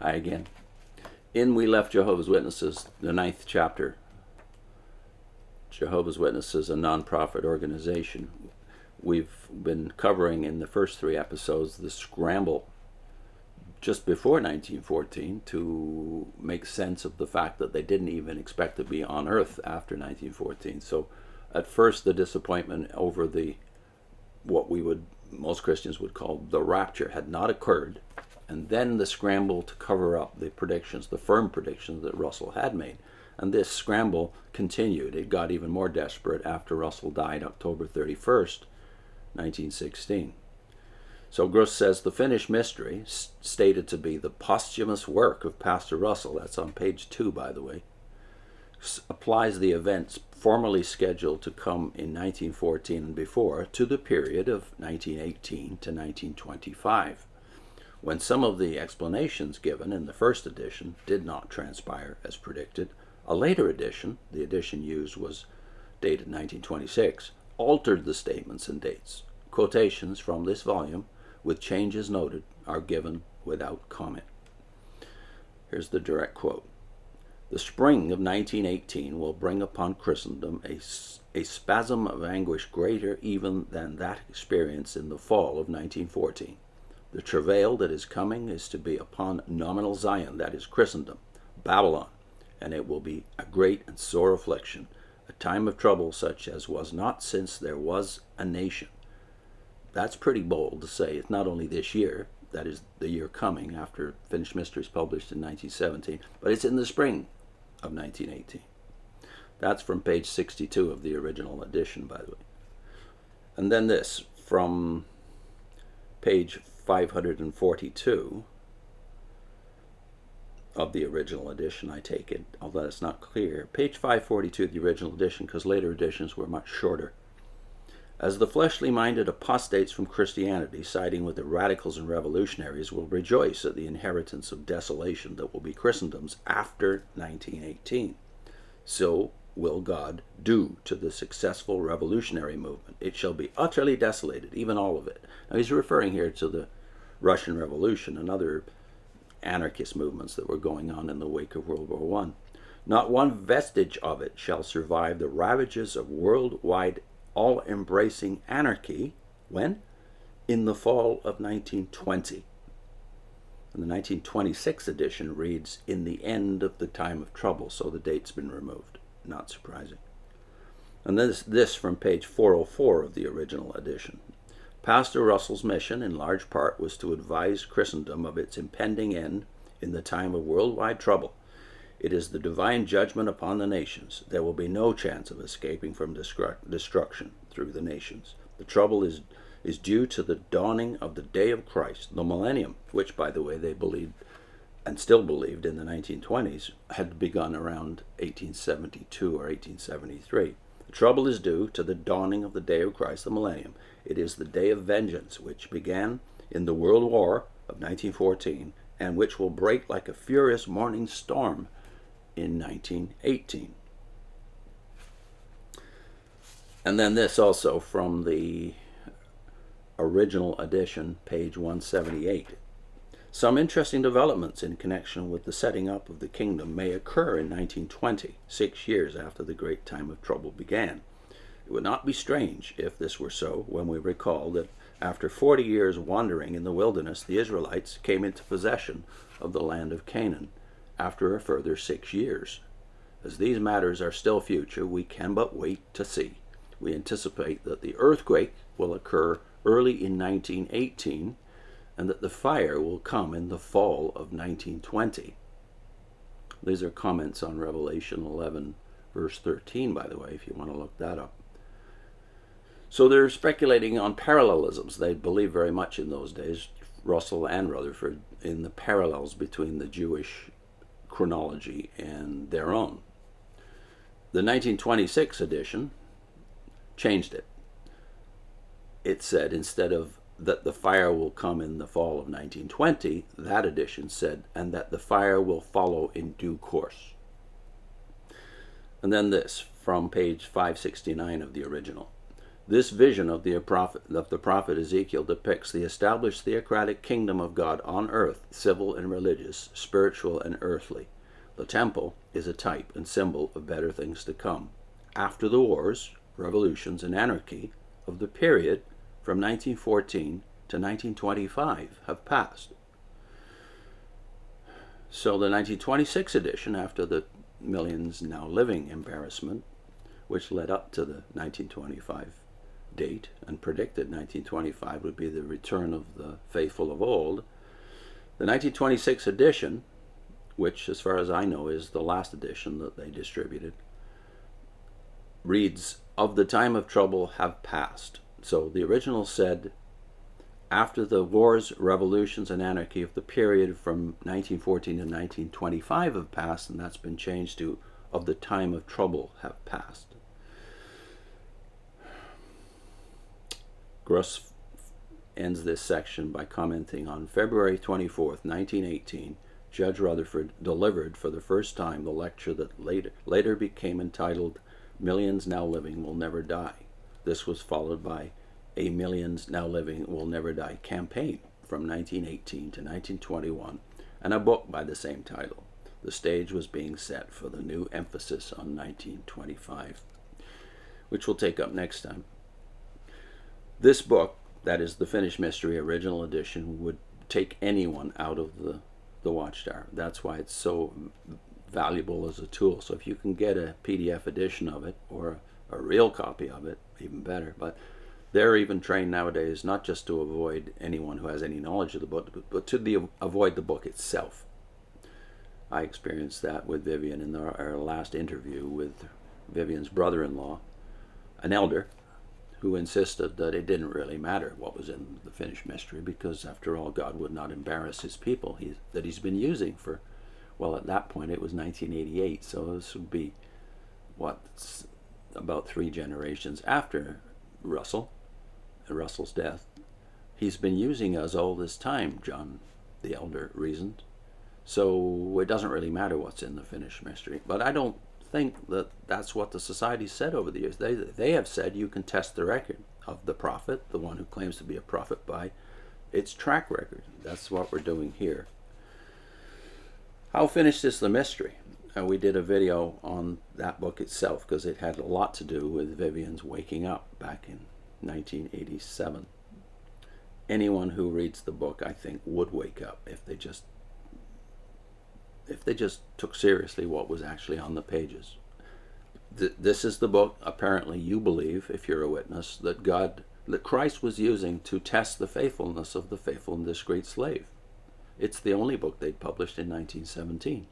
Hi again. In We Left Jehovah's Witnesses, the 9th chapter, Jehovah's Witnesses, a non-profit organization. We've been covering in the first 3 episodes the scramble just before 1914 to make sense of the fact that they didn't even expect to be on Earth after 1914. So at first the disappointment over what most Christians would call the rapture had not occurred, and then the scramble to cover up the predictions, the firm predictions that Russell had made. And this scramble continued. It got even more desperate after Russell died October 31st, 1916. So Gruss says the finished mystery, stated to be the posthumous work of Pastor Russell, that's on page 2 by the way, applies the events formally scheduled to come in 1914 and before to the period of 1918 to 1925, when some of the explanations given in the first edition did not transpire as predicted. A later edition, the edition used was dated 1926, altered the statements and dates. Quotations from this volume, with changes noted, are given without comment. Here's the direct quote. The spring of 1918 will bring upon Christendom a spasm of anguish greater even than that experienced in the fall of 1914. The travail that is coming is to be upon nominal Zion, that is Christendom, Babylon, and it will be a great and sore affliction, a time of trouble such as was not since there was a nation. That's pretty bold to say. It's not only this year, that is the year coming after Finished Mysteries published in 1917, but it's in the spring of 1918. That's from page 62 of the original edition, by the way. And then this, from page 542 of the original edition, I take it, although it's not clear. Page 542 of the original edition, because later editions were much shorter. As the fleshly-minded apostates from Christianity, siding with the radicals and revolutionaries, will rejoice at the inheritance of desolation that will be Christendom's after 1918, so will God do to the successful revolutionary movement. It shall be utterly desolated, even all of it. Now he's referring here to the Russian Revolution and other anarchist movements that were going on in the wake of World War I. Not one vestige of it shall survive the ravages of worldwide all-embracing anarchy. When? In the fall of 1920. And the 1926 edition reads, in the end of the time of trouble, so the date's been removed. Not surprising. And this from page 404 of the original edition. Pastor Russell's mission, in large part, was to advise Christendom of its impending end in the time of worldwide trouble. It is the divine judgment upon the nations. There will be no chance of escaping from destruction through the nations. The trouble is due to the dawning of the day of Christ, the millennium, which, by the way, they believed and still believed in the 1920s, had begun around 1872 or 1873. The trouble is due to the dawning of the day of Christ, the millennium. It is the day of vengeance, which began in the World War of 1914, and which will break like a furious morning storm in 1918. And then this also from the original edition, page 178. Some interesting developments in connection with the setting up of the kingdom may occur in 1920, 6 years after the great time of trouble began. It would not be strange if this were so when we recall that after 40 years wandering in the wilderness, the Israelites came into possession of the land of Canaan after a further 6 years. As these matters are still future, we can but wait to see. We anticipate that the earthquake will occur early in 1918 and that the fire will come in the fall of 1920. These are comments on Revelation 11, verse 13, by the way, if you want to look that up. So they're speculating on parallelisms. They believed very much in those days, Russell and Rutherford, in the parallels between the Jewish chronology and their own. The 1926 edition changed it. It said, instead of that the fire will come in the fall of 1920, that edition said, and that the fire will follow in due course. And then this, from page 569 of the original. This vision of the prophet Ezekiel depicts the established theocratic kingdom of God on earth, civil and religious, spiritual and earthly. The temple is a type and symbol of better things to come, after the wars, revolutions, and anarchy of the period from 1914 to 1925 have passed. So the 1926 edition, after the millions now living embarrassment, which led up to the 1925 date and predicted 1925 would be the return of the faithful of old, the 1926 edition, which as far as I know is the last edition that they distributed, reads, "Of the time of trouble have passed." So the original said, after the wars, revolutions, and anarchy of the period from 1914 to 1925 have passed, and that's been changed to, "Of the time of trouble have passed." Gruss ends this section by commenting on February 24th, 1918, Judge Rutherford delivered for the first time the lecture that later became entitled "Millions Now Living Will Never Die." This was followed by a "Millions Now Living Will Never Die" campaign from 1918 to 1921 and a book by the same title. The stage was being set for the new emphasis on 1925, which we'll take up next time. This book, that is the Finished Mystery original edition, would take anyone out of the Watchtower. That's why it's so valuable as a tool. So if you can get a PDF edition of it or a real copy of it, even better. But they're even trained nowadays not just to avoid anyone who has any knowledge of the book, but to avoid the book itself. I experienced that with Vivian in our last interview with Vivian's brother-in-law, an elder, who insisted that it didn't really matter what was in the Finished Mystery because, after all, God would not embarrass his people that he's been using for, well, at that point it was 1988, so this would be, about 3 generations after Russell's death. He's been using us all this time, John the Elder reasoned. So it doesn't really matter what's in the Finished Mystery. But I don't think that that's what the society said over the years. They have said you can test the record of the prophet, the one who claims to be a prophet, by its track record. That's what we're doing here. How finished is the mystery? We did a video on that book itself because it had a lot to do with Vivian's waking up back in 1987. Anyone who reads the book, I think, would wake up if they just took seriously what was actually on the pages. This is the book, apparently you believe, if you're a witness, that Christ was using to test the faithfulness of the faithful and discreet slave. It's the only book they'd published in 1917.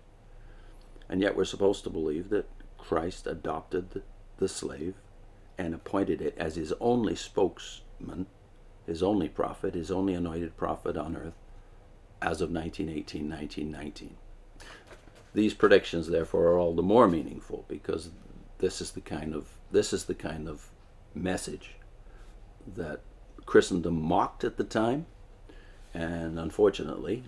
And yet we're supposed to believe that Christ adopted the slave and appointed it as his only spokesman, his only prophet, his only anointed prophet on earth as of 1918, 1919. These predictions, therefore, are all the more meaningful because this is the kind of message that Christendom mocked at the time, and unfortunately,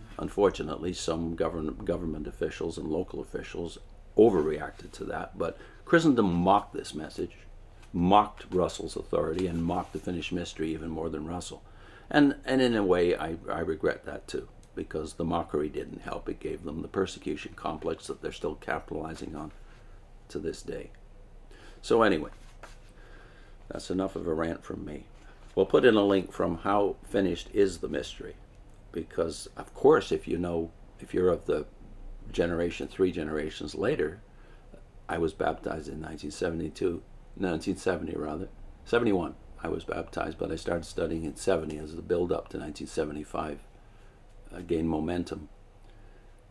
some government officials and local officials overreacted to that. But Christendom mocked this message, mocked Russell's authority, and mocked the Finished Mystery even more than Russell. And in a way, I regret that too, because the mockery didn't help. It gave them the persecution complex that they're still capitalizing on to this day. So anyway, that's enough of a rant from me. We'll put in a link from How Finished is the Mystery, because of course if you're of the 3 generations later, I was baptized in 1971. I was baptized, but I started studying in 70 as the build-up to 1975 gained momentum.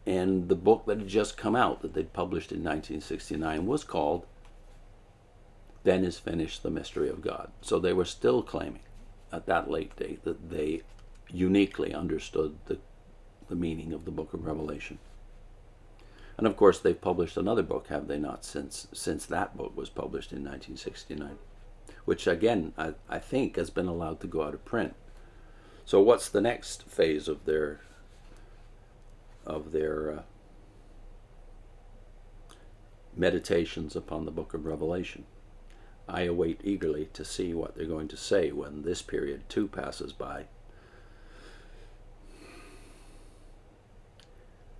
And the book that had just come out, that they'd published in 1969, was called Then Is Finished the Mystery of God. So they were still claiming at that late date that they uniquely understood the meaning of the book of Revelation. And of course they've published another book, have they not, since that book was published in 1969, which again I think has been allowed to go out of print. So what's the next phase of their meditations upon the book of Revelation? I await eagerly to see what they're going to say when this period too passes by.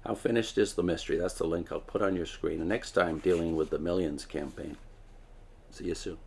How finished is the mystery? That's the link I'll put on your screen. And next time, dealing with the Millions campaign. See you soon.